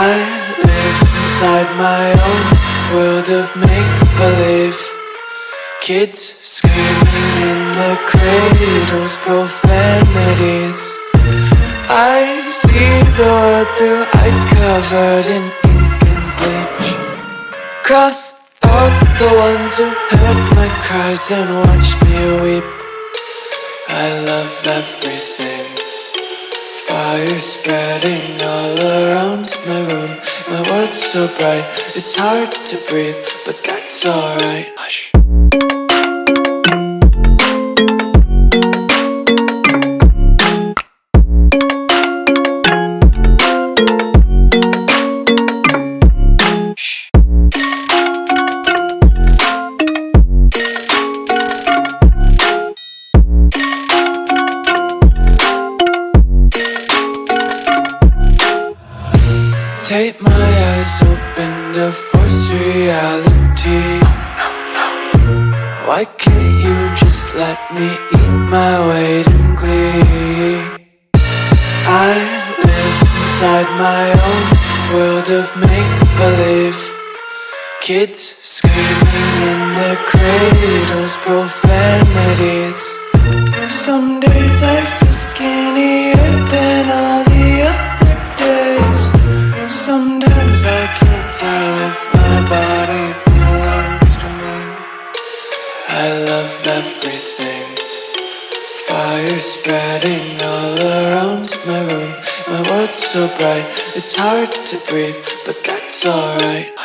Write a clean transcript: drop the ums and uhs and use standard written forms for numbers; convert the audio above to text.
I live inside my own world of make-believe. Kids screaming in their cradles, profanities. I see the world through eyes covered in ink and bleach. Cross out the ones who heard my cries and watched me weep. I love everything. Fire spreading all around my room. My world's so bright, it's hard to breathe, but that's alright. Hush. Take my eyes open to force reality. Why can't you just let me eat my weight in glee? I live inside my own world of make-believe. Kids screaming in their cradles, profanities. Some days I feel skinnier than all the other days. Sometimes I can't tell if my body belongs to me. I love everything. Fire spreading all around my room. My world's so bright, it's hard to breathe, but that's alright.